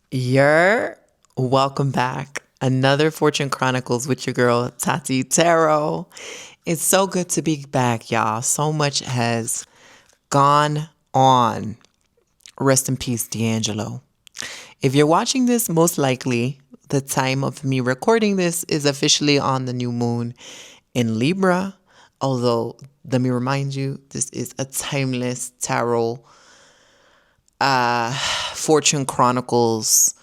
You're welcome back. Another Fortune Chronicles with your girl, Tati Tarot. It's so good to be back, y'all. So much has gone on. Rest in peace, D'Angelo. If you're watching this, most likely the time of me recording this is officially on the new moon in Libra. Although, let me remind you, this is a timeless tarot Fortune Chronicles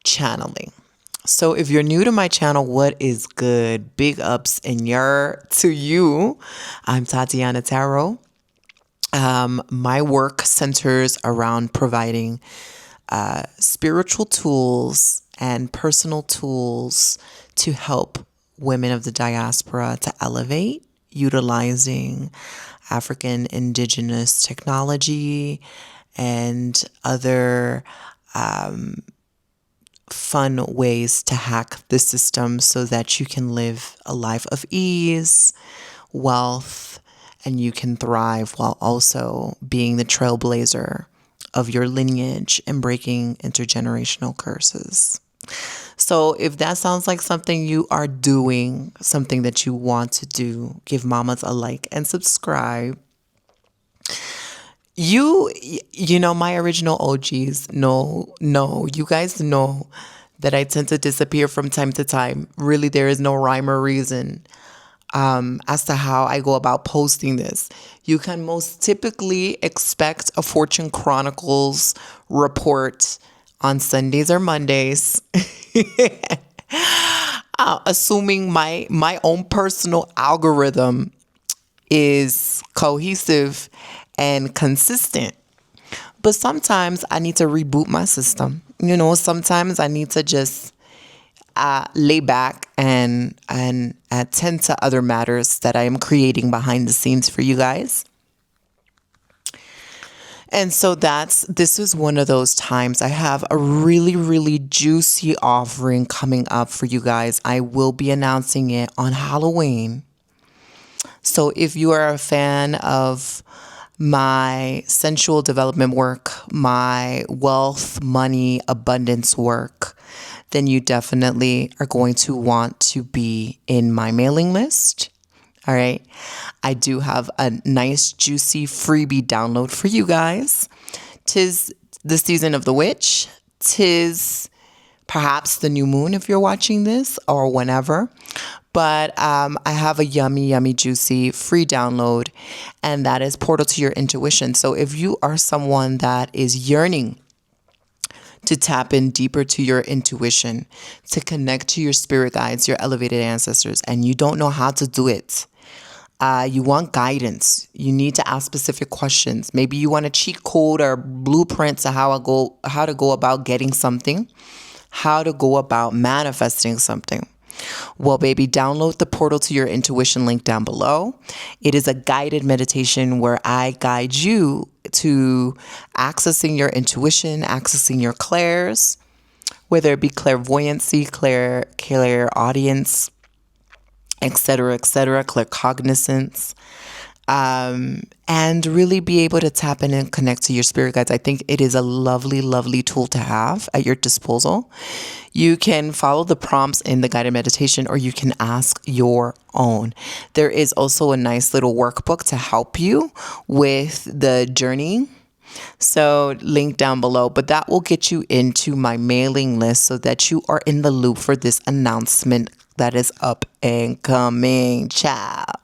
channeling. So if you're new to my channel, what is good? Big ups and to you. I'm Tatiana Tarot. My work centers around providing spiritual tools and personal tools to help women of the diaspora to elevate, utilizing African indigenous technology and other fun ways to hack the system so that you can live a life of ease, wealth, and you can thrive while also being the trailblazer of your lineage and breaking intergenerational curses. So if that sounds like something you are doing, something that you want to do, give mamas a like and subscribe. You know, my original OGs you guys know that I tend to disappear from time to time. Really, there is no rhyme or reason as to how I go about posting this. You can most typically expect a Fortune Chronicles report on Sundays or Mondays. Assuming my own personal algorithm is cohesive and consistent. But sometimes I need to reboot my system. You know, sometimes I need to just lay back and attend to other matters that I am creating behind the scenes for you guys. And so this is one of those times. I have a really, really juicy offering coming up for you guys. I will be announcing it on Halloween. So if you are a fan of my sensual development work, my wealth, money, abundance work, then you definitely are going to want to be in my mailing list. All right. I do have a nice, juicy freebie download for you guys. 'Tis the season of the witch. 'Tis perhaps the new moon if you're watching this or whenever. But I have a yummy, yummy, juicy free download, and that is Portal to Your Intuition. So if you are someone that is yearning to tap in deeper to your intuition, to connect to your spirit guides, your elevated ancestors, and you don't know how to do it, you want guidance, you need to ask specific questions. Maybe you want a cheat code or blueprint to how to go about getting something, how to go about manifesting something. Well, baby, download the Portal to Your Intuition link down below. It is a guided meditation where I guide you to accessing your intuition, accessing your clairs, whether it be clairvoyancy, clairaudience, etc., claircognizance, and really be able to tap in and connect to your spirit guides. I think it is a lovely, lovely tool to have at your disposal. You can follow the prompts in the guided meditation, or you can ask your own. There is also a nice little workbook to help you with the journey. So link down below, but that will get you into my mailing list so that you are in the loop for this announcement that is up and coming, child.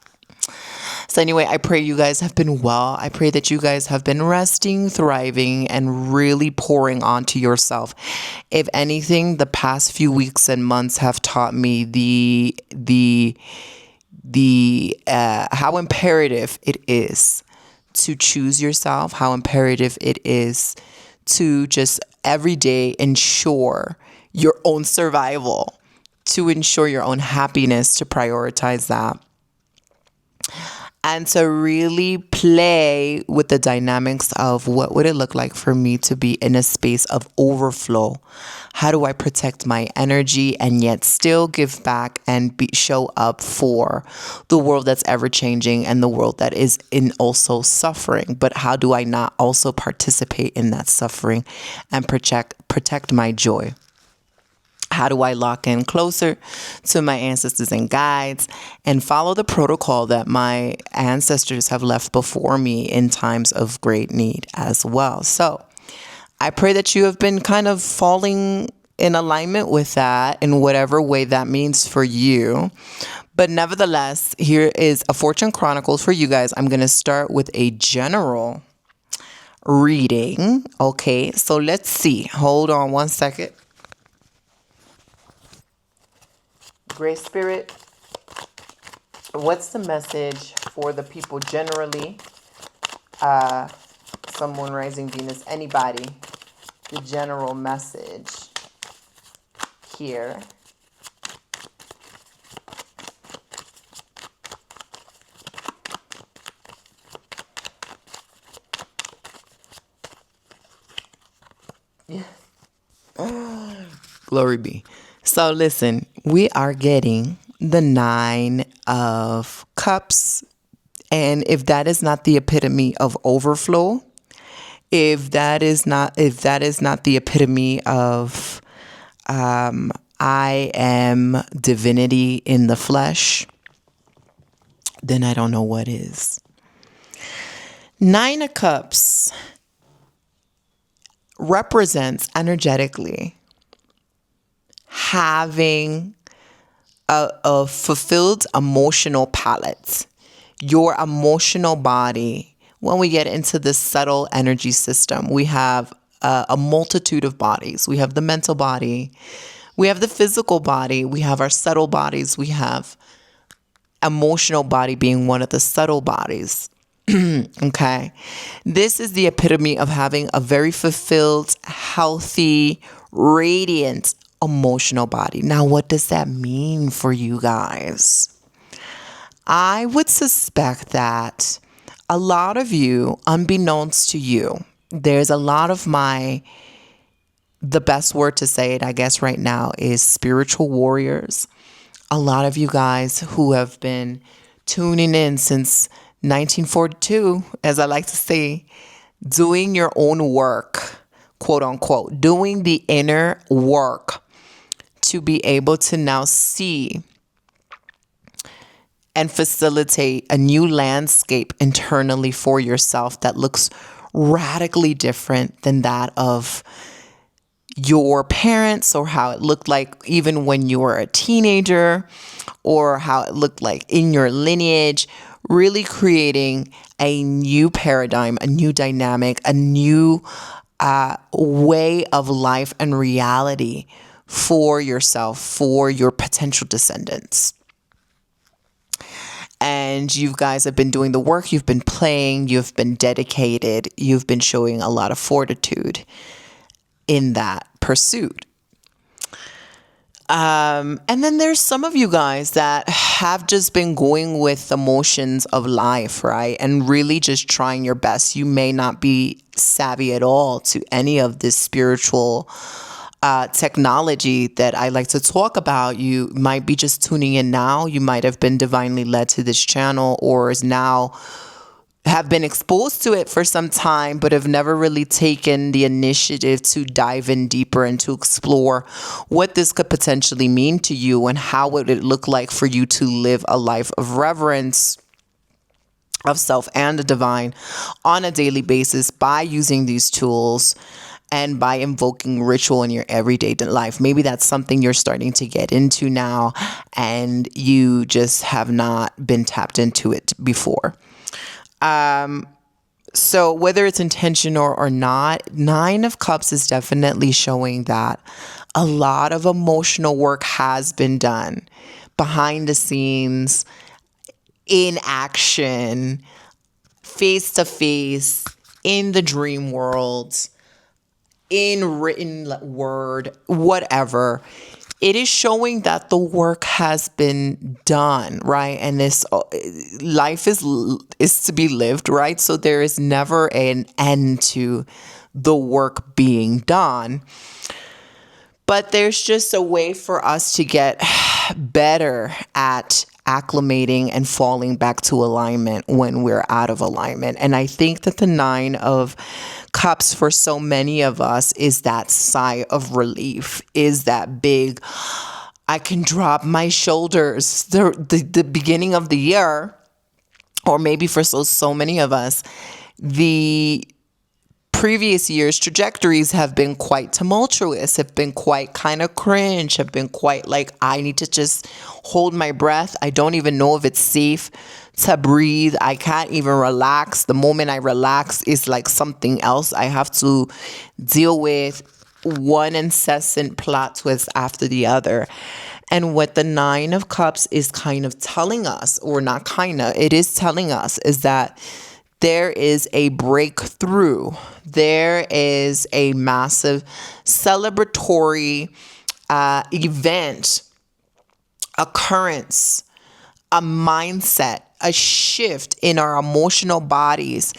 So anyway, I pray you guys have been well. I pray that you guys have been resting, thriving, and really pouring onto yourself. If anything, the past few weeks and months have taught me how imperative it is to choose yourself, how imperative it is to just every day ensure your own survival, to ensure your own happiness, to prioritize that. and to really play with the dynamics of what would it look like for me to be in a space of overflow. How do I protect my energy and yet still give back and show up for the world that's ever changing and the world that is in also suffering? But how do I not also participate in that suffering and protect my joy? How do I lock in closer to my ancestors and guides and follow the protocol that my ancestors have left before me in times of great need as well? So I pray that you have been kind of falling in alignment with that in whatever way that means for you. But nevertheless, here is a Fortune Chronicles for you guys. I'm going to start with a general reading. Okay, so let's see. Hold on one second. Great Spirit, what's the message for the people generally? Sun, Moon, Rising, Venus, anybody. The general message here. Glory be. So listen, we are getting the 9 of Cups. And if that is not the epitome of overflow, if that is not the epitome of I am divinity in the flesh, then I don't know what is. 9 of Cups represents energetically having a fulfilled emotional palette. Your emotional body, when we get into the subtle energy system, we have a multitude of bodies. We have the mental body, we have the physical body, we have our subtle bodies, we have emotional body being one of the subtle bodies. Okay. This is the epitome of having a very fulfilled, healthy, radiant emotional body. Now, what does that mean for you guys? I would suspect that a lot of you, unbeknownst to you, there's a lot of the best word to say it, I guess, right now is spiritual warriors. A lot of you guys who have been tuning in since 1942, as I like to say, doing your own work, quote unquote, doing the inner work to be able to now see and facilitate a new landscape internally for yourself that looks radically different than that of your parents, or how it looked like even when you were a teenager, or how it looked like in your lineage. Really creating a new paradigm, a new dynamic, a new way of life and reality for yourself, for your potential descendants. And you guys have been doing the work, you've been playing, you've been dedicated, you've been showing a lot of fortitude in that pursuit. And then there's some of you guys that have just been going with the motions of life, right? And really just trying your best. You may not be savvy at all to any of this spiritual technology that I like to talk about. You might be just tuning in now. You might have been divinely led to this channel, or is now have been exposed to it for some time, but have never really taken the initiative to dive in deeper and to explore what this could potentially mean to you and how would it look like for you to live a life of reverence of self and the divine on a daily basis by using these tools and by invoking ritual in your everyday life. Maybe that's something you're starting to get into now and you just have not been tapped into it before. So whether it's intentional or not, 9 of Cups is definitely showing that a lot of emotional work has been done behind the scenes, in action, face to face, in the dream world, in written word, whatever. it is showing that the work has been done, right? And this life is to be lived, right? So there is never an end to the work being done. But there's just a way for us to get better at acclimating and falling back to alignment when we're out of alignment. And I think that the 9 of Cups for so many of us is that sigh of relief, is that big, I can drop my shoulders. The beginning of the year, or maybe for so many of us, the previous year's trajectories have been quite tumultuous, have been quite kind of cringe, have been quite like, I need to just hold my breath. I don't even know if it's safe to breathe. I can't even relax. The moment I relax is like something else I have to deal with, one incessant plot twist after the other. And what the 9 of Cups is kind of telling us, or not kind of, it is telling us, is that there is a breakthrough. There is a massive celebratory event, occurrence, a mindset, a shift in our emotional bodies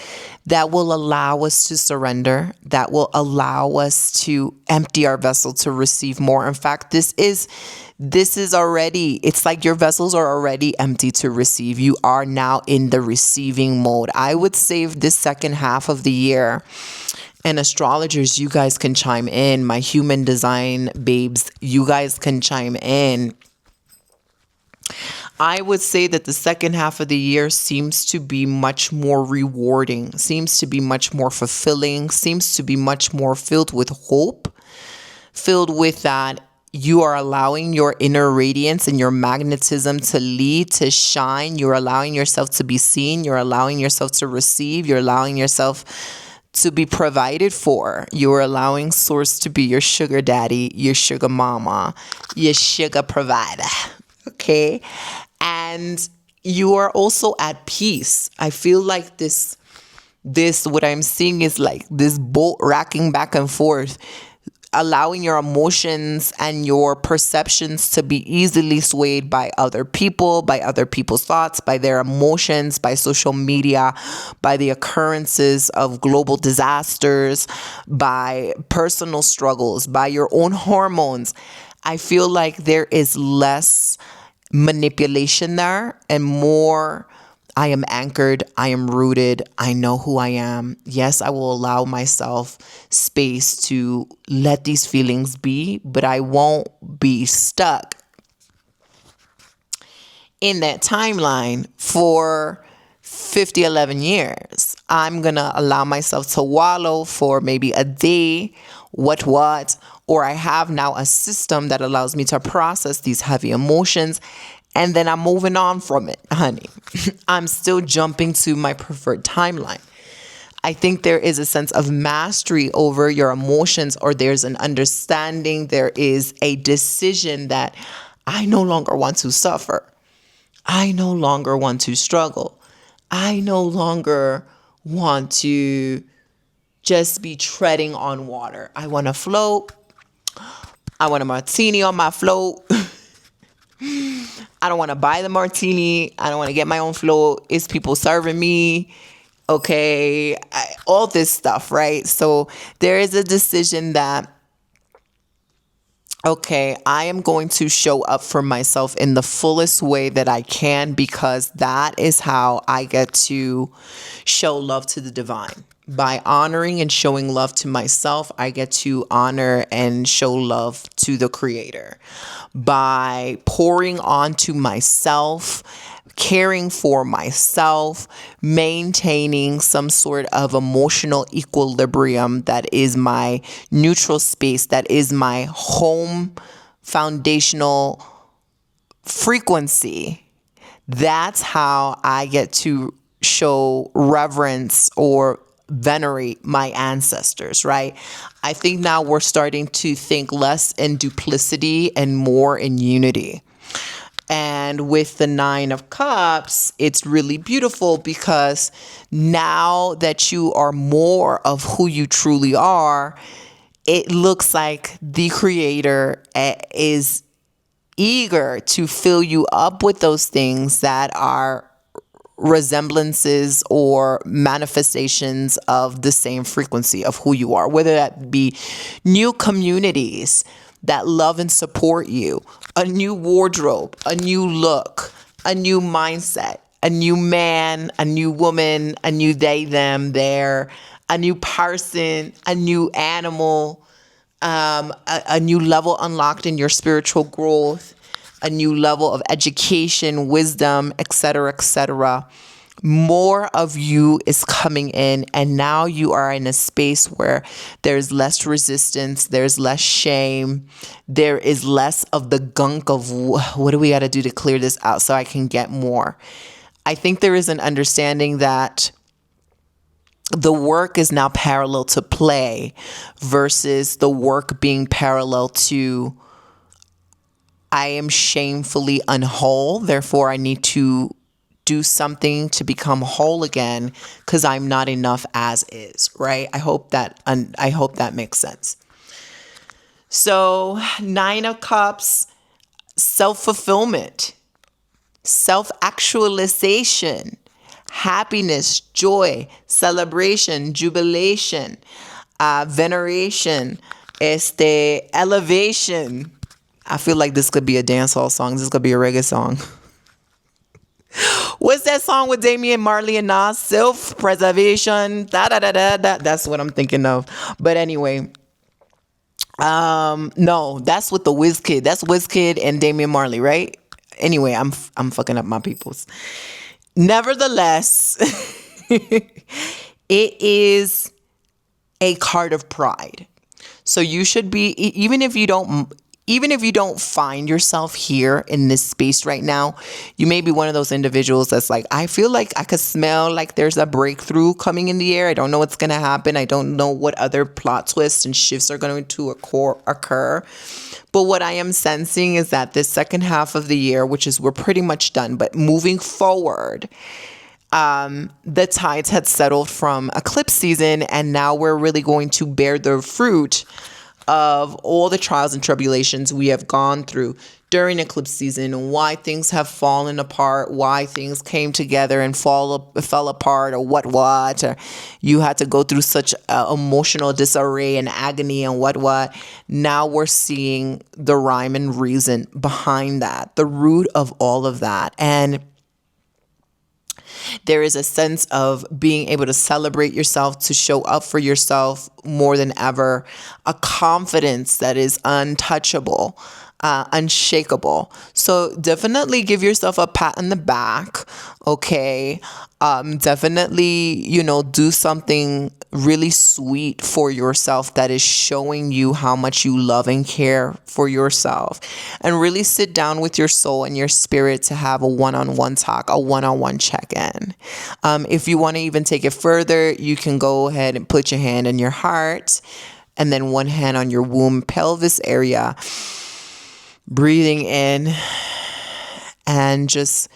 that will allow us to surrender, that will allow us to empty our vessel to receive more. In fact, this is already, it's like your vessels are already empty to receive. You are now in the receiving mode. I would say this second half of the year, and astrologers, you guys can chime in. My human design babes, you guys can chime in. I would say that the second half of the year seems to be much more rewarding, seems to be much more fulfilling, seems to be much more filled with hope, filled with that you are allowing your inner radiance and your magnetism to lead, to shine. You're allowing yourself to be seen. You're allowing yourself to receive. You're allowing yourself to be provided for. You're allowing Source to be your sugar daddy, your sugar mama, your sugar provider. Okay? And you are also at peace. I feel like this, what I'm seeing is like this boat racking back and forth, allowing your emotions and your perceptions to be easily swayed by other people, by other people's thoughts, by their emotions, by social media, by the occurrences of global disasters, by personal struggles, by your own hormones. I feel like there is less manipulation there and more, I am anchored, I am rooted, I know who I am. Yes, I will allow myself space to let these feelings be, but I won't be stuck in that timeline for 11 years. I'm going to allow myself to wallow for maybe a day, or I have now a system that allows me to process these heavy emotions. And then I'm moving on from it, honey. I'm still jumping to my preferred timeline. I think there is a sense of mastery over your emotions, or there's an understanding, there is a decision that I no longer want to suffer. I no longer want to struggle. I no longer want to just be treading on water. I want to float. I want a martini on my float. I don't want to buy the martini. I don't want to get my own float. It's people serving me. Okay. All this stuff, right? So there is a decision that, okay, I am going to show up for myself in the fullest way that I can, because that is how I get to show love to the divine. By honoring and showing love to myself, I get to honor and show love to the Creator. By pouring onto myself, caring for myself, maintaining some sort of emotional equilibrium that is my neutral space, that is my home foundational frequency. That's how I get to show reverence or venerate my ancestors, right? I think now we're starting to think less in duplicity and more in unity. And with the 9 of Cups, it's really beautiful, because now that you are more of who you truly are, it looks like the Creator is eager to fill you up with those things that are resemblances or manifestations of the same frequency of who you are, whether that be new communities that love and support you, a new wardrobe, a new look, a new mindset, a new man, a new woman, a new they, them, their, a new person, a new animal, a new level unlocked in your spiritual growth, a new level of education, wisdom, etc., etc. More of you is coming in, and now you are in a space where there's less resistance, there's less shame, there is less of the gunk of what do we got to do to clear this out so I can get more. I think there is an understanding that the work is now parallel to play versus the work being parallel to I am shamefully unwhole, therefore I need to do something to become whole again because I'm not enough as is, right? I hope that makes sense. So 9 of Cups, self-fulfillment, self-actualization, happiness, joy, celebration, jubilation, veneration, elevation. I feel like this could be a dancehall song. This could be a reggae song. What's that song with Damian Marley and Nas? Self-preservation. Da da da da da. That's what I'm thinking of. But anyway, no, that's with the WizKid. That's WizKid and Damian Marley, right? Anyway, I'm fucking up my peoples. Nevertheless, it is a card of pride. So you should be, even if you don't find yourself here in this space right now, you may be one of those individuals that's like, I feel like I could smell like there's a breakthrough coming in the air. I don't know what's going to happen. I don't know what other plot twists and shifts are going to occur. But what I am sensing is that this second half of the year, which is we're pretty much done, but moving forward, the tides had settled from eclipse season, and now we're really going to bear the fruit of all the trials and tribulations we have gone through during eclipse season, why things have fallen apart, why things came together and fell apart, or or you had to go through such emotional disarray and agony and what. Now we're seeing the rhyme and reason behind that, the root of all of that. And there is a sense of being able to celebrate yourself, to show up for yourself more than ever, a confidence that is untouchable, unshakable. So definitely give yourself a pat on the back. Okay. Definitely, do something really sweet for yourself that is showing you how much you love and care for yourself, and really sit down with your soul and your spirit to have a one-on-one talk, a one-on-one check-in. If you want to even take it further, you can go ahead and put your hand on your heart and then one hand on your womb pelvis area, breathing in and just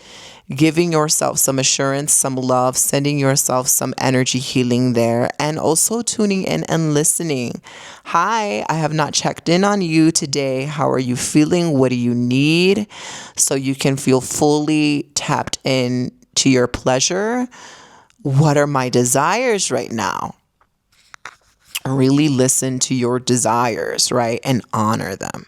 giving yourself some assurance, some love, sending yourself some energy healing there, and also tuning in and listening. Hi, I have not checked in on you today. How are you feeling? What do you need? So you can feel fully tapped in to your pleasure. What are my desires right now? Really listen to your desires, right? And honor them.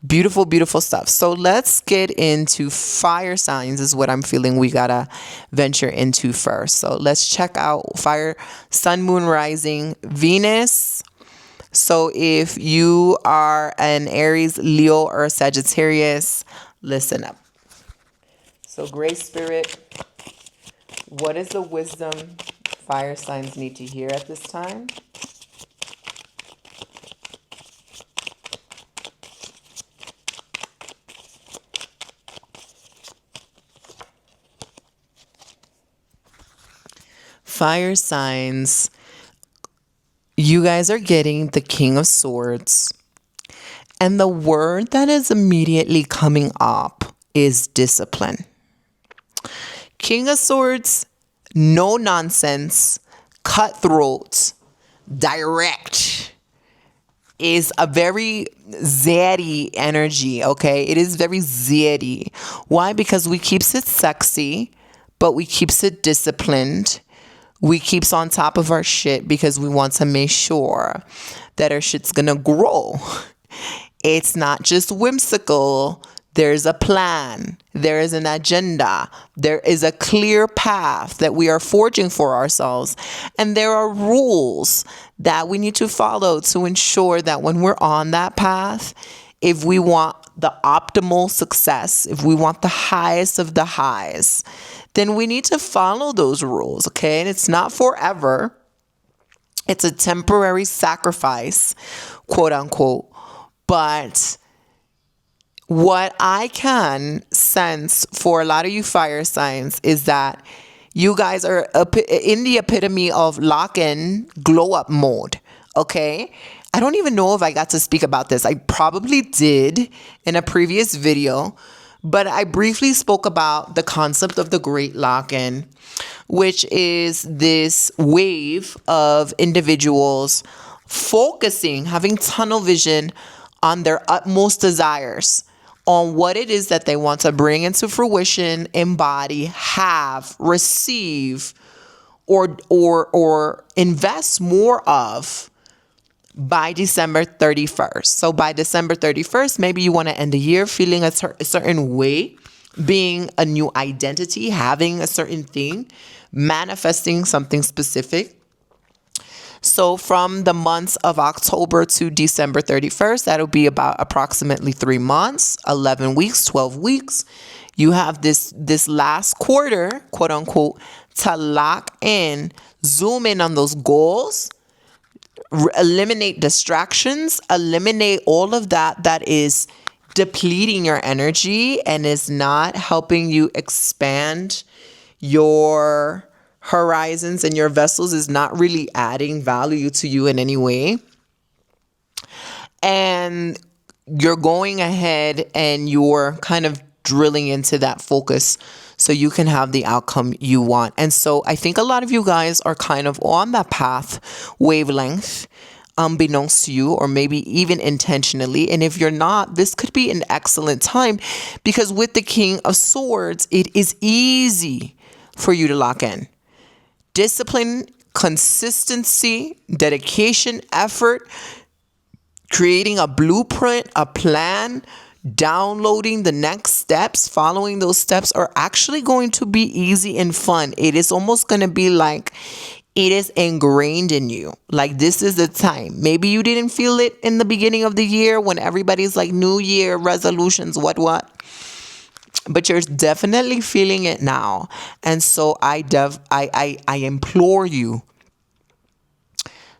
Beautiful, beautiful stuff. So let's get into fire signs is what I'm feeling we gotta venture into first. So let's check out fire, sun, moon, rising, Venus. So if you are an Aries, Leo, or Sagittarius, listen up. So Grace Spirit, what is the wisdom fire signs need to hear at this time? Fire signs, you guys are getting the King of Swords. And the word that is immediately coming up is discipline. King of Swords, no nonsense, cutthroat, direct, is a very zaddy energy, okay? It is very zaddy. Why? Because we keeps it sexy, but we keeps it disciplined. We keeps on top of our shit because we want to make sure that our shit's gonna grow. It's not just whimsical. There's a plan. There is an agenda. There is a clear path that we are forging for ourselves. And there are rules that we need to follow to ensure that when we're on that path, if we want the optimal success, if we want the highest of the highs, then we need to follow those rules, okay? And it's not forever. It's a temporary sacrifice, quote unquote. But what I can sense for a lot of you fire signs is that you guys are in the epitome of lock-in, glow-up mode, okay? I don't even know if I got to speak about this. I probably did in a previous video, but I briefly spoke about the concept of the Great Lock-in, which is this wave of individuals focusing, having tunnel vision on their utmost desires, on what it is that they want to bring into fruition, embody, have, receive, or invest more of by December 31st. So by December 31st, maybe you want to end the year feeling a certain way, being a new identity, having a certain thing, manifesting something specific. So from the months of October to December 31st, that'll be about approximately 3 months, 11 weeks, 12 weeks. You have this last quarter, quote unquote, to lock in, zoom in on those goals, eliminate distractions, eliminate all of that is depleting your energy and is not helping you expand your horizons, and your vessels is not really adding value to you in any way. And you're going ahead and you're kind of drilling into that focus so you can have the outcome you want. And so I think a lot of you guys are kind of on that path wavelength, unbeknownst to you, or maybe even intentionally. And if you're not, this could be an excellent time, because with the King of Swords, it is easy for you to lock in. Discipline, consistency, dedication, effort, creating a blueprint, a plan, downloading the next steps, following those steps are actually going to be easy and fun. It is almost going to be like it is ingrained in you. Like, this is the time. Maybe you didn't feel it in the beginning of the year when everybody's like New Year resolutions, what. But you're definitely feeling it now. And so I implore you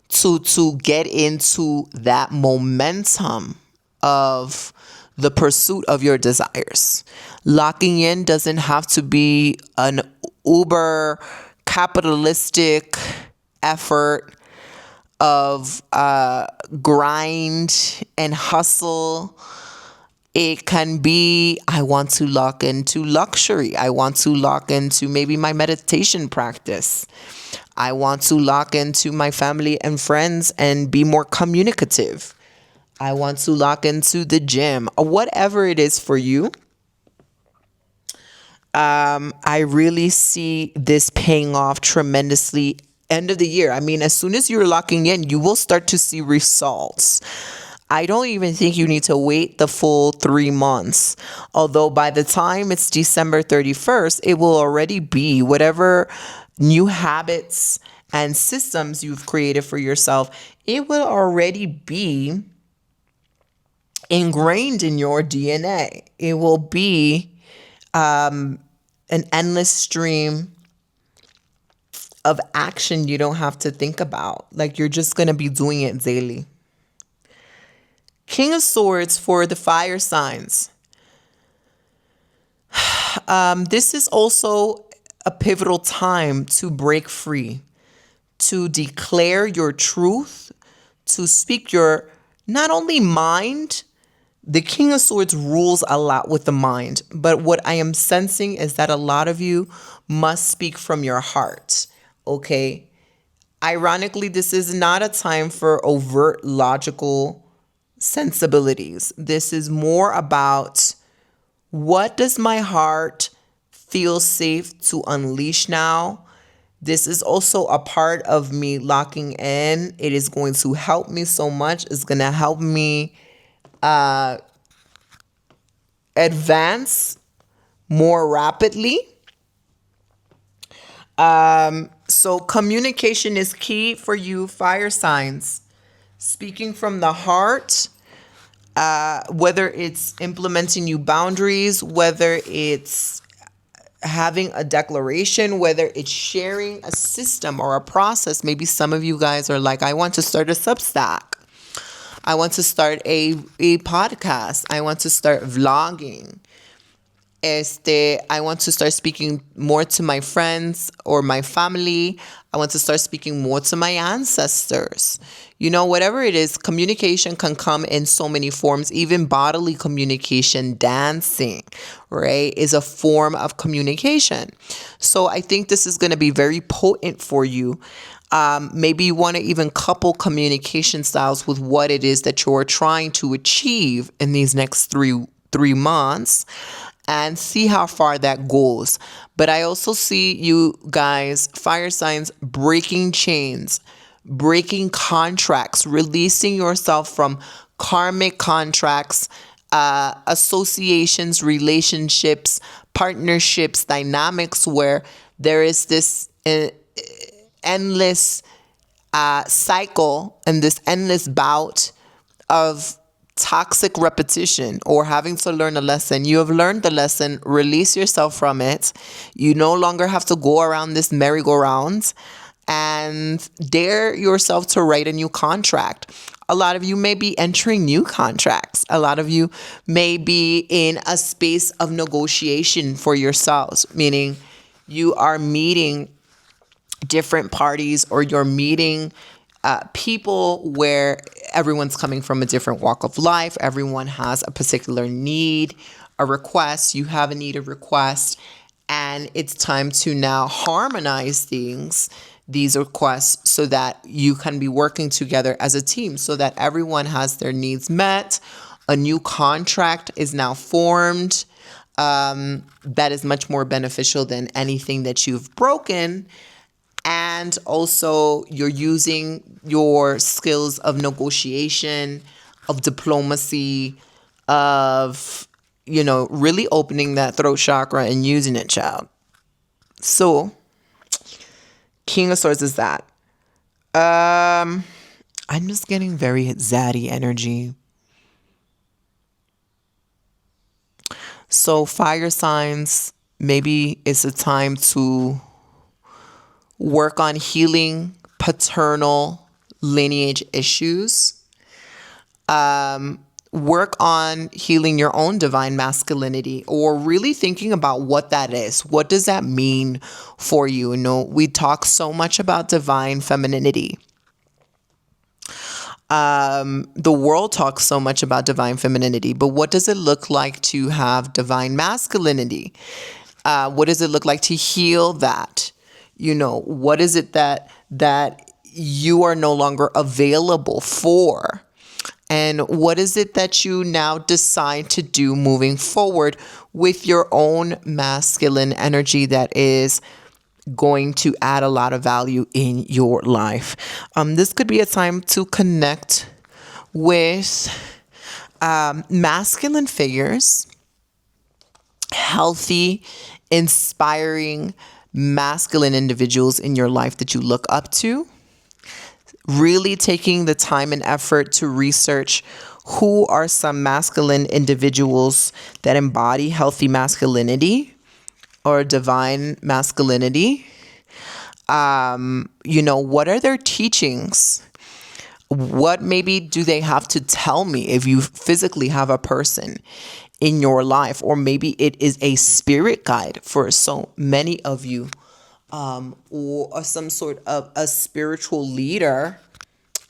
to get into that momentum of the pursuit of your desires. Locking in doesn't have to be an uber capitalistic effort of grind and hustle. It can be, I want to lock into luxury. I want to lock into maybe my meditation practice. I want to lock into my family and friends and be more communicative. I want to lock into the gym, or whatever it is for you. I really see this paying off tremendously end of the year. I mean, as soon as you're locking in, you will start to see results. I don't even think you need to wait the full 3 months. Although by the time it's December 31st, it will already be whatever new habits and systems you've created for yourself. It will already be ingrained in your DNA. It will be an endless stream of action you don't have to think about. Like, you're just going to be doing it daily. King of Swords for the fire signs. This is also a pivotal time to break free, to declare your truth, to speak your not only mind. The King of Swords rules a lot with the mind, but what I am sensing is that a lot of you must speak from your heart, okay? Ironically, this is not a time for overt logical sensibilities. This is more about what does my heart feel safe to unleash now. This is also a part of me locking in. It is going to help me so much. It's going to help me advance more rapidly. So communication is key for you, fire signs. Speaking from the heart, whether it's implementing new boundaries, whether it's having a declaration, whether it's sharing a system or a process. Maybe some of you guys are like, I want to start a Substack. I want to start a podcast. I want to start vlogging. I want to start speaking more to my friends or my family. I want to start speaking more to my ancestors. Whatever it is, communication can come in so many forms. Even bodily communication, dancing, right, is a form of communication. So I think this is going to be very potent for you. Maybe you want to even couple communication styles with what it is that you're trying to achieve in these next three months, and see how far that goes. But I also see you guys, fire signs, breaking chains, breaking contracts, releasing yourself from karmic contracts, associations, relationships, partnerships, dynamics where there is this endless cycle and this endless bout of toxic repetition or having to learn a lesson. You have learned the lesson, release yourself from it. You no longer have to go around this merry-go-round, and dare yourself to write a new contract. A lot of you may be entering new contracts. A lot of you may be in a space of negotiation for yourselves, meaning you are meeting different parties, or you're meeting people where everyone's coming from a different walk of life. Everyone has a particular need, a request. You have a need, a request, and it's time to now harmonize these requests so that you can be working together as a team so that everyone has their needs met. A new contract is now formed that is much more beneficial than anything that you've broken. And also you're using your skills of negotiation, of diplomacy, of, really opening that throat chakra and using it, child. So, King of Swords is that. I'm just getting very zaddy energy. So, fire signs, maybe it's a time to work on healing paternal lineage issues. Work on healing your own divine masculinity, or really thinking about what that is. What does that mean for you? We talk so much about divine femininity. The world talks so much about divine femininity, but what does it look like to have divine masculinity? What does it look like to heal that? What is it that you are no longer available for? And what is it that you now decide to do moving forward with your own masculine energy that is going to add a lot of value in your life? This could be a time to connect with masculine figures, healthy, inspiring, masculine individuals in your life that you look up to. Really taking the time and effort to research who are some masculine individuals that embody healthy masculinity or divine masculinity. What are their teachings? What maybe do they have to tell me if you physically have a person in your life, or maybe it is a spirit guide for so many of you, or some sort of a spiritual leader,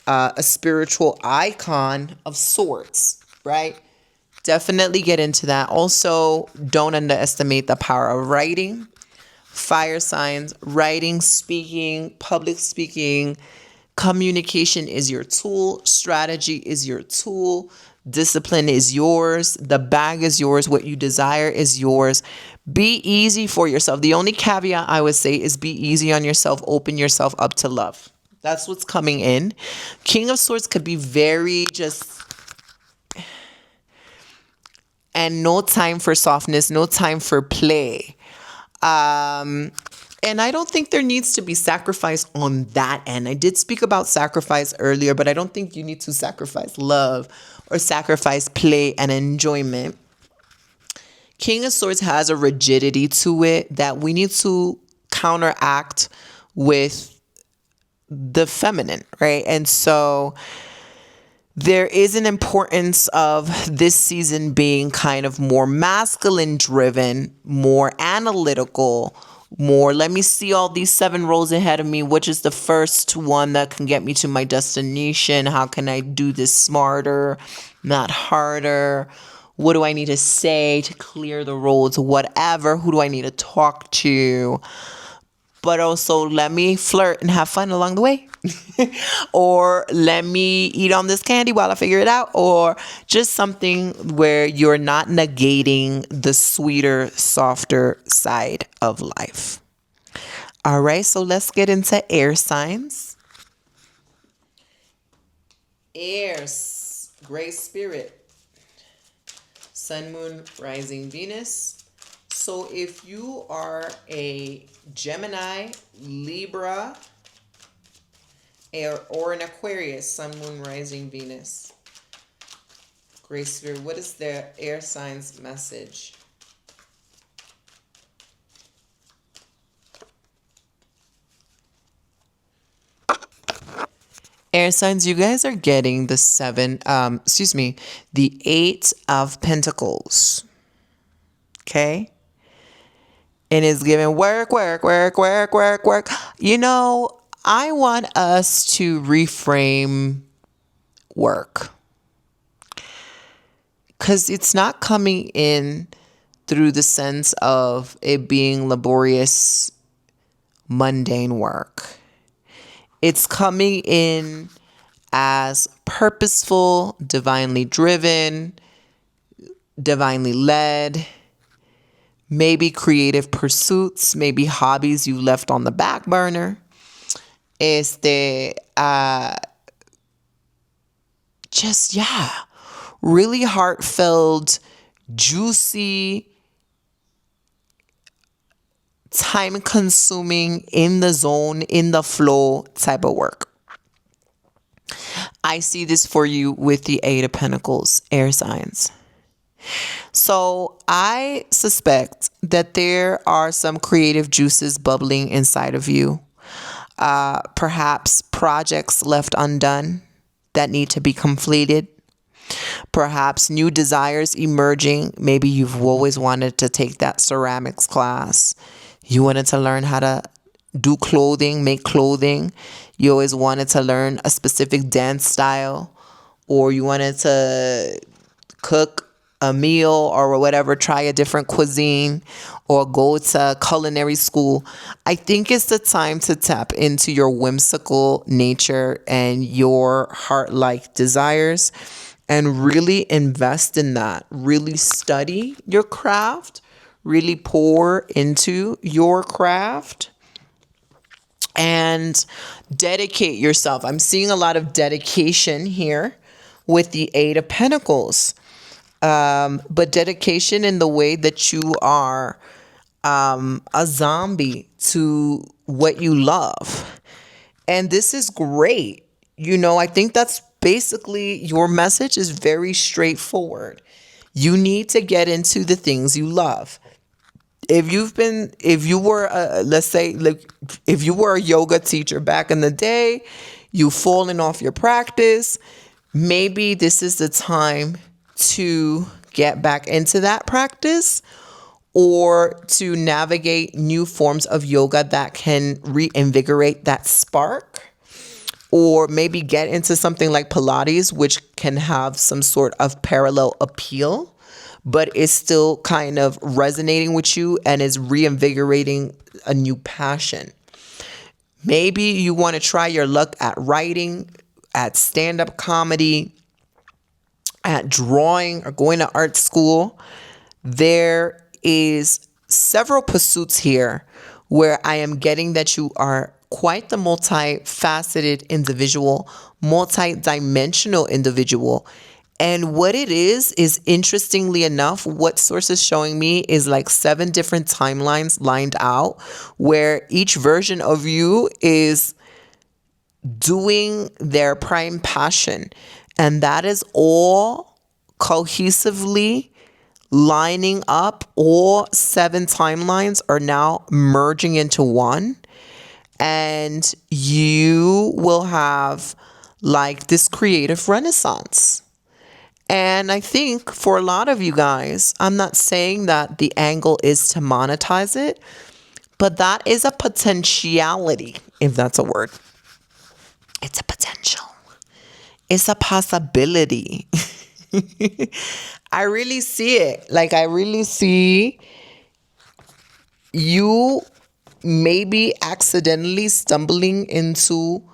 a spiritual icon of sorts, right? Definitely get into that. Also, don't underestimate the power of writing. Fire signs, writing, speaking, public speaking, Communication is your tool. Strategy is your tool. Discipline is yours. The bag is yours. What you desire is yours. Be easy for yourself. The only caveat I would say is be easy on yourself. Open yourself up to love. That's what's coming in. King of Swords could be very just, and no time for softness, no time for play. And I don't think there needs to be sacrifice on that end. I did speak about sacrifice earlier, but I don't think you need to sacrifice love or sacrifice play and enjoyment. King of Swords has a rigidity to it that we need to counteract with the feminine, right? And so there is an importance of this season being kind of more masculine driven, more analytical, more, let me see all these 7 rows ahead of me. Which is the first one that can get me to my destination? How can I do this smarter, not harder? What do I need to say to clear the roads? Whatever. Who do I need to talk to? But also let me flirt and have fun along the way. Or let me eat on this candy while I figure it out. Or just something where you're not negating the sweeter, softer side of life. All right, so let's get into air signs. Airs, Great Spirit, Sun, Moon, Rising, Venus. So if you are a Gemini, Libra, or an Aquarius, Sun, Moon, Rising, Venus, Great Spirit, what is their air signs message? Air signs, you guys are getting the the 8 of Pentacles. Okay? And it's giving work, work, work, work, work, work. You know, I want us to reframe work. Because it's not coming in through the sense of it being laborious, mundane work. It's coming in as purposeful, divinely driven, divinely led, maybe creative pursuits, maybe hobbies you left on the back burner. Really heartfelt, juicy, time consuming, in the zone, in the flow type of work. I see this for you with the 8 of Pentacles, air signs. So I suspect that there are some creative juices bubbling inside of you. Perhaps projects left undone that need to be completed. Perhaps new desires emerging. Maybe you've always wanted to take that ceramics class. You wanted to learn how to do clothing, make clothing. You always wanted to learn a specific dance style, or you wanted to cook a meal or whatever, try a different cuisine, or go to culinary school. I think it's the time to tap into your whimsical nature and your heart-like desires and really invest in that. Really study your craft, really pour into your craft, and dedicate yourself. I'm seeing a lot of dedication here with the 8 of Pentacles. But dedication in the way that you are a zombie to what you love. And this is great. You know, I think that's basically your message is very straightforward. You need to get into the things you love. If you were a yoga teacher back in the day, you've fallen off your practice, maybe this is the time to get back into that practice, or to navigate new forms of yoga that can reinvigorate that spark, or maybe get into something like Pilates, which can have some sort of parallel appeal, but is still kind of resonating with you and is reinvigorating a new passion. Maybe you want to try your luck at writing, at stand-up comedy, at drawing, or going to art school. There is several pursuits here where I am getting that you are quite the multifaceted individual, multi-dimensional individual. And what it is interestingly enough, what source is showing me is like 7 different timelines lined out where each version of you is doing their prime passion. And that is all cohesively lining up. All 7 timelines are now merging into one. And you will have like this creative renaissance. And I think for a lot of you guys, I'm not saying that the angle is to monetize it, but that is a potentiality, if that's a word. It's a potential. It's a possibility. I really see it. Like, I really see you maybe accidentally stumbling into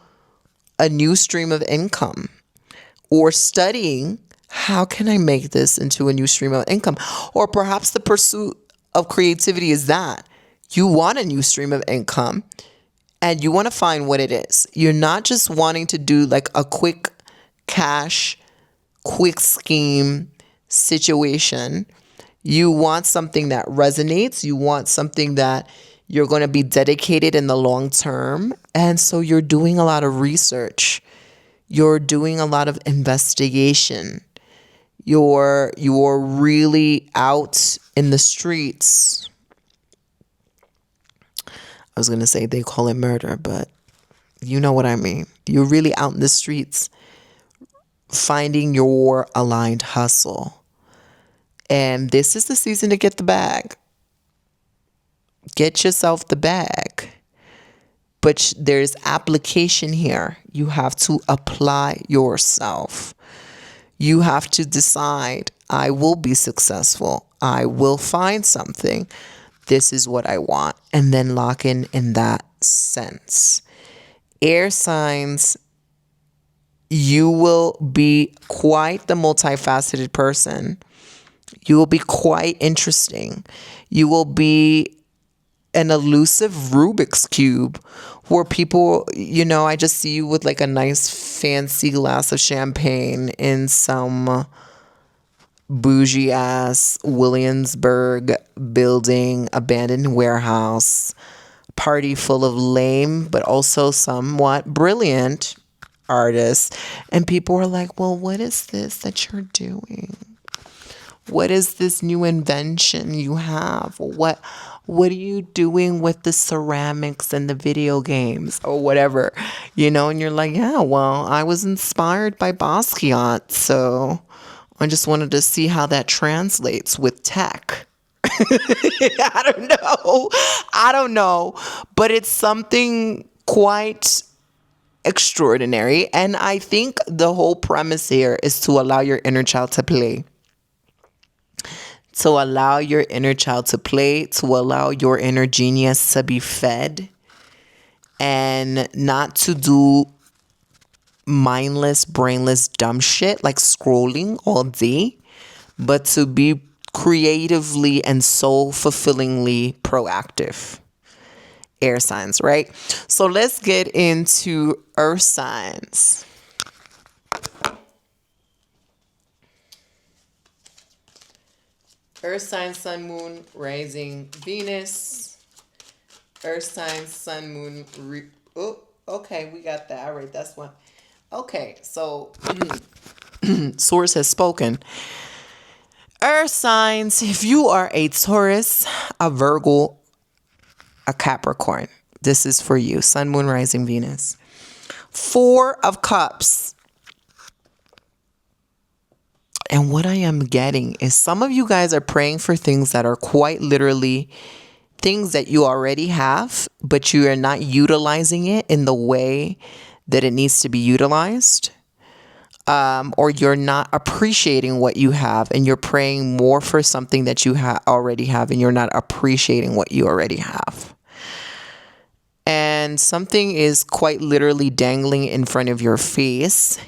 a new stream of income, or studying how can I make this into a new stream of income. Or perhaps the pursuit of creativity is that you want a new stream of income and you want to find what it is. You're not just wanting to do like a quick cash, quick scheme situation. You want something that resonates. You want something that you're going to be dedicated in the long term. And so you're doing a lot of research. You're doing a lot of investigation. You're really out in the streets. I was going to say they call it murder, but you know what I mean. You're really out in the streets finding your aligned hustle. And this is the season to get the bag. Get yourself the bag. But there's application here. You have to apply yourself. You have to decide, I will be successful. I will find something. This is what I want. And then lock in that sense. Air signs, you will be quite the multifaceted person. You will be quite interesting. You will be an elusive Rubik's Cube where people, I just see you with like a nice fancy glass of champagne in some bougie ass Williamsburg building, abandoned warehouse, party full of lame but also somewhat brilliant artists. And people are like, well, what is this that you're doing? What is this new invention you have? What are you doing with the ceramics and the video games or whatever? And you're like, yeah, well, I was inspired by Basquiat, so I just wanted to see how that translates with tech. I don't know, but it's something quite extraordinary. And I think the whole premise here is to allow your inner child to play. To allow your inner child to play, to allow your inner genius to be fed, and not to do mindless, brainless, dumb shit like scrolling all day, but to be creatively and soul fulfillingly proactive. Air signs, right? So let's get into earth signs. Earth sign, sun, moon, rising, Venus. Earth sign, sun, moon. Okay, we got that. All right, that's one. Okay, so source has spoken. Earth signs, if you are a Taurus, a Virgo, a Capricorn, this is for you. Sun, moon, rising, Venus. 4 of Cups. And what I am getting is some of you guys are praying for things that are quite literally things that you already have, but you are not utilizing it in the way that it needs to be utilized. Or you're not appreciating what you have, and you're praying more for something that you already have, and you're not appreciating what you already have. and something is quite literally dangling in front of your face.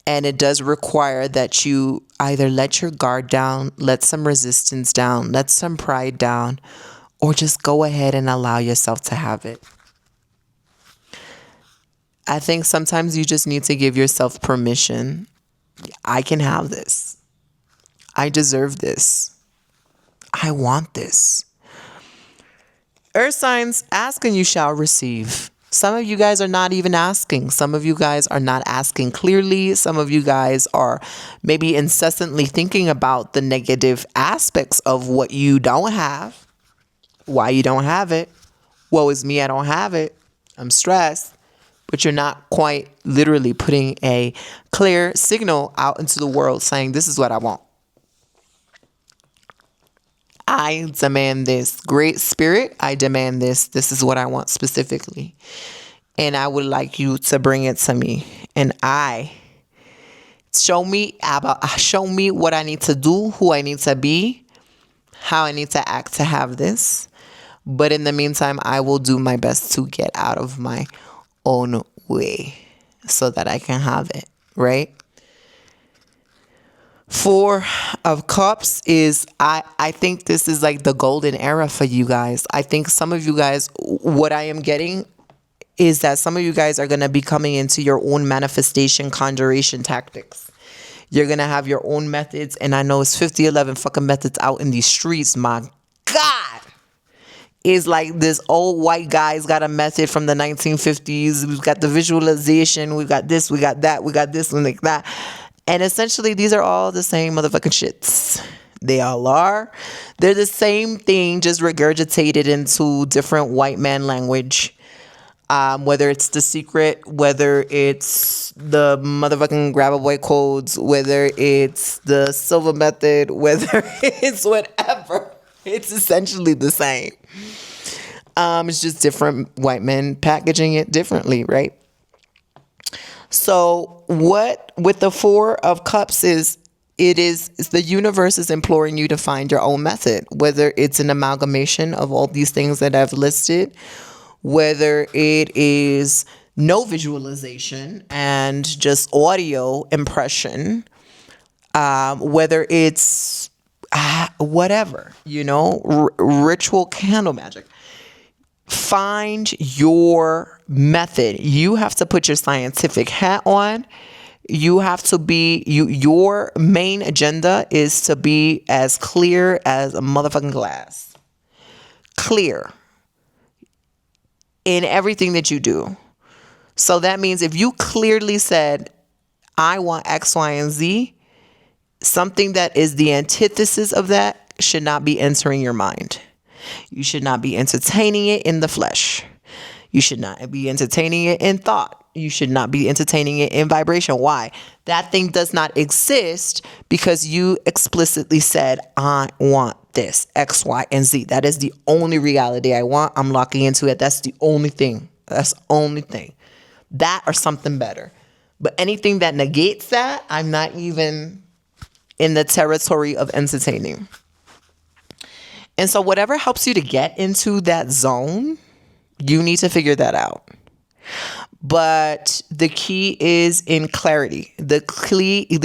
And it does require that you either let your guard down, let some resistance down, let some pride down, or just go ahead and allow yourself to have it. I think sometimes you just need to give yourself permission. I can have this. I deserve this. I want this. Earth signs, ask and you shall receive. Some of you guys are not even asking. Some of you guys are not asking clearly. Some of you guys are maybe incessantly thinking about the negative aspects of what you don't have, why you don't have it. Woe is me, I don't have it. I'm stressed. But you're not quite literally putting a clear signal out into the world saying, this is what I want. I demand this. Great Spirit, I demand this. This is what I want specifically. And I would like you to bring it to me. And show me what I need to do, who I need to be, how I need to act to have this. But in the meantime, I will do my best to get out of my own way so that I can have it, right? Four of Cups is, I think this is like the golden era for you guys. I think some of you guys, what I am getting is that some of you guys are going to be coming into your own manifestation conjuration tactics. You're going to have your own methods. And I know it's 5011 fucking methods out in these streets. My God. Is like this old white guy's got a method from the 1950s. We've got the visualization. We've got this. We got that. We got this and like that. And essentially, these are all the same motherfucking shits. They all are. They're the same thing, just regurgitated into different white man language. Whether it's The Secret, whether it's the motherfucking grab a boy codes, whether it's the silver method, whether it's whatever. It's essentially the same. It's just different white men packaging it differently, right? So what with the Four of Cups is the universe is imploring you to find your own method, whether it's an amalgamation of all these things that I've listed, whether it is no visualization and just audio impression, whether it's whatever, ritual candle magic. Find your method. You have to put your scientific hat on. You have to be, your main agenda is to be as clear as a motherfucking glass. Clear in everything that you do. So that means if you clearly said, I want X, Y, and Z, something that is the antithesis of that should not be entering your mind. You should not be entertaining it in the flesh. You should not be entertaining it in thought. You should not be entertaining it in vibration. Why? That thing does not exist because you explicitly said, I want this, X, Y, and Z. That is the only reality I want. I'm locking into it. That's the only thing. That's the only thing. That or something better. But anything that negates that, I'm not even in the territory of entertaining. And so whatever helps you to get into that zone, you need to figure that out. But the key is in clarity. The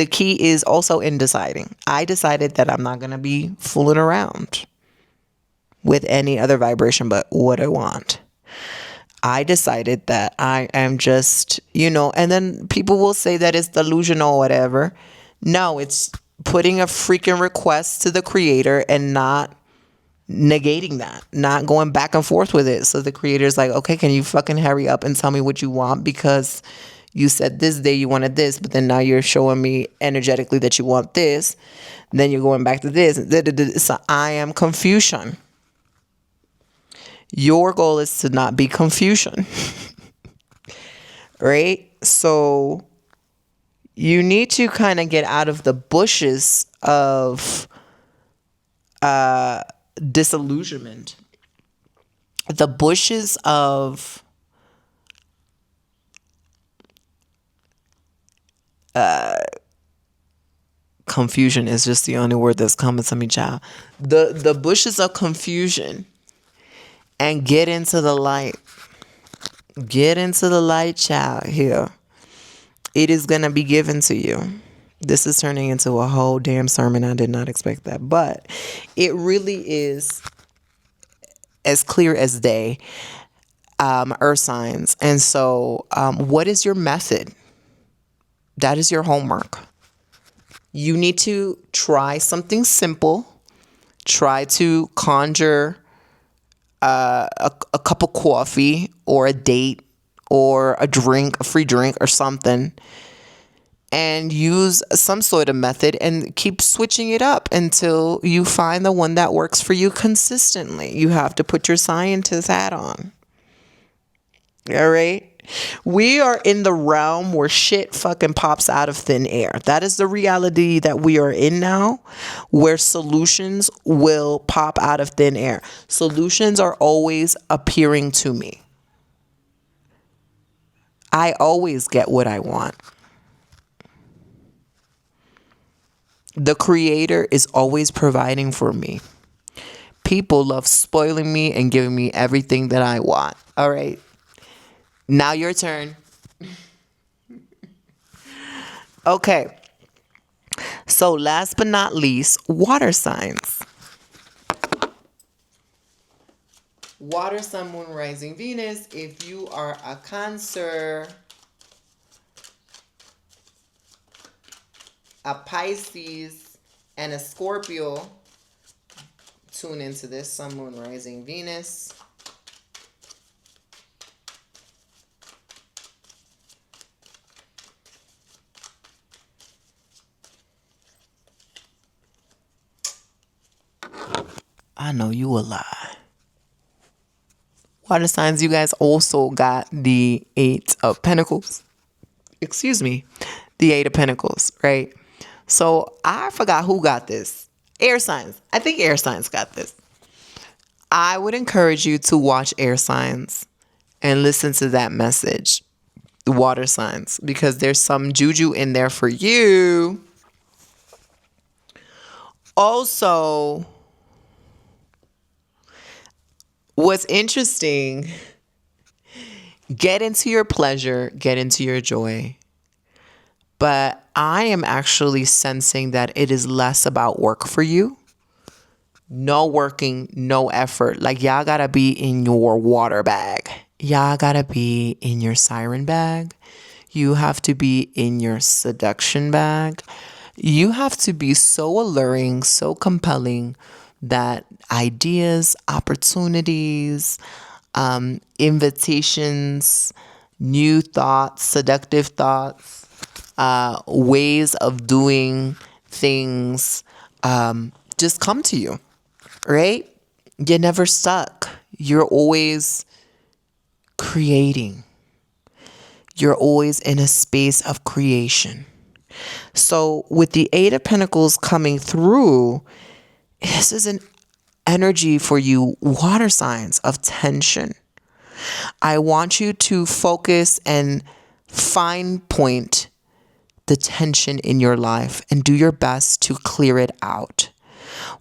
key is also in deciding. I decided that I'm not going to be fooling around with any other vibration but what I want. I decided that I am just, and then people will say that it's delusional or whatever. No, it's putting a freaking request to the creator and not negating that, not going back and forth with it. So the creator's like, okay, can you fucking hurry up and tell me what you want? Because you said this day you wanted this, but then now you're showing me energetically that you want this. Then you're going back to this. So I am confusion. Your goal is to not be confusion. Right? So you need to kind of get out of the bushes of disillusionment, the bushes of confusion is just the only word that's coming to me, child. The bushes of confusion, and get into the light. Get into the light, child. Here, it is gonna be given to you. This is turning into a whole damn sermon. I did not expect that, but it really is as clear as day. Earth signs, and so what is your method? That is your homework. You need to try something simple. Try to conjure a cup of coffee or a date or a drink, a free drink or something, and use some sort of method and keep switching it up until you find the one that works for you consistently. You have to put your scientist hat on. All right. We are in the realm where shit fucking pops out of thin air. That is the reality that we are in now, where solutions will pop out of thin air. Solutions are always appearing to me. I always get what I want. The creator is always providing for me. People love spoiling me and giving me everything that I want. All right. Now your turn. Okay. So last but not least, water signs. Water, sun, moon, rising, Venus. If you are a Cancer, a Pisces, and a Scorpio, tune into this sun, moon, rising, Venus. I know you a lie. Water signs, you guys also got the Eight of Pentacles. Excuse me. The Eight of Pentacles, right? So I forgot who got this. Air signs. I think air signs got this. I would encourage you to watch air signs and listen to that message. The water signs. Because there's some juju in there for you. Also, what's interesting, get into your pleasure, get into your joy. But I am actually sensing that it is less about work for you. No working, no effort. Like y'all gotta be in your water bag. Y'all gotta be in your siren bag. You have to be in your seduction bag. You have to be so alluring, so compelling that ideas, opportunities, invitations, new thoughts, seductive thoughts, ways of doing things just come to you, right? You're never stuck. You're always creating. You're always in a space of creation. So with the Eight of Pentacles coming through, this is an energy for you, water signs, of tension. I want you to focus and fine point the tension in your life and do your best to clear it out.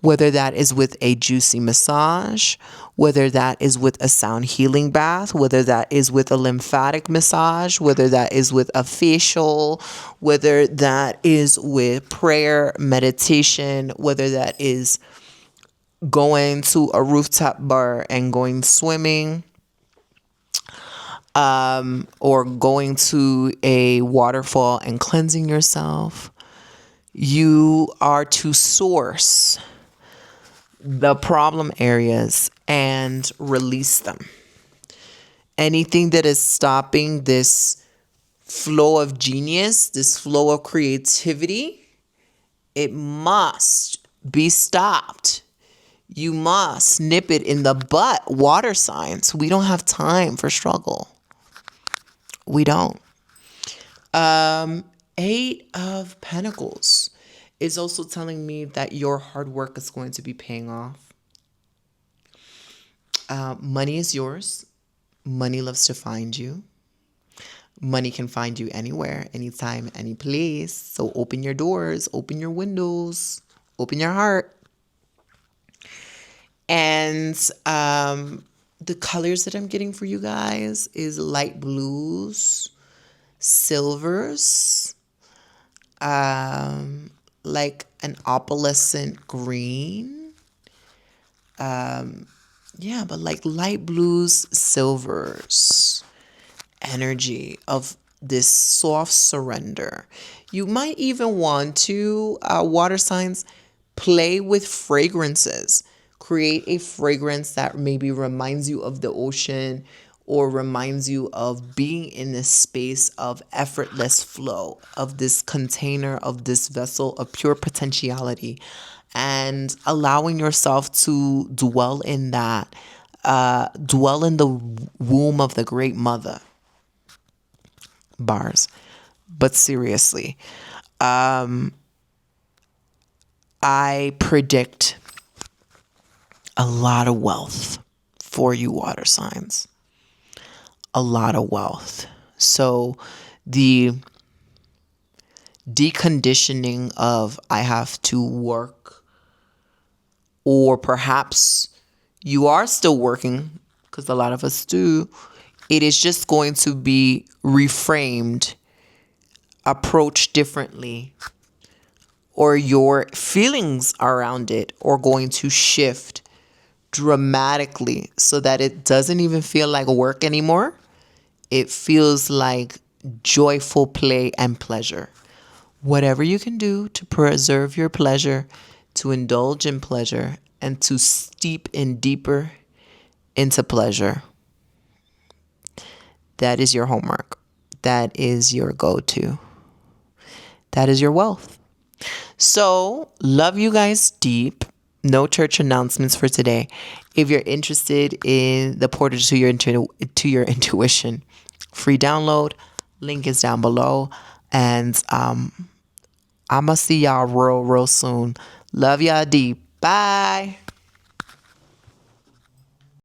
Whether that is with a juicy massage, whether that is with a sound healing bath, whether that is with a lymphatic massage, whether that is with a facial, whether that is with prayer, meditation, whether that is going to a rooftop bar and going swimming, or going to a waterfall and cleansing yourself. You are to source the problem areas and release them. Anything that is stopping this flow of genius, this flow of creativity, it must be stopped. You must nip it in the butt. Water signs. We don't have time for struggle. We don't. Eight of Pentacles is also telling me that your hard work is going to be paying off. Money is yours. Money loves to find you. Money can find you anywhere, anytime, any place. So open your doors, open your windows, open your heart. And the colors that I'm getting for you guys is light blues, silvers, like an opalescent green. Yeah, but like light blues, silvers, energy of this soft surrender. You might even want to, water signs, play with fragrances. Create a fragrance that maybe reminds you of the ocean or reminds you of being in this space of effortless flow, of this container, of this vessel of pure potentiality, and allowing yourself to dwell in that, dwell in the womb of the great mother. Bars. But seriously, I predict a lot of wealth for you water signs. A lot of wealth. So the deconditioning of I have to work, or perhaps you are still working, because a lot of us do, it is just going to be reframed, approached differently, or your feelings around it are going to shift dramatically so that it doesn't even feel like work anymore. It feels like joyful play and pleasure. Whatever you can do to preserve your pleasure, to indulge in pleasure, and to steep in deeper into pleasure, that is your homework. That is your go-to. That is your wealth. So, love you guys deep. No church announcements for today. If you're interested in the portal to your intuition, free download. Link is down below. And I'ma see y'all real soon. Love y'all deep. Bye.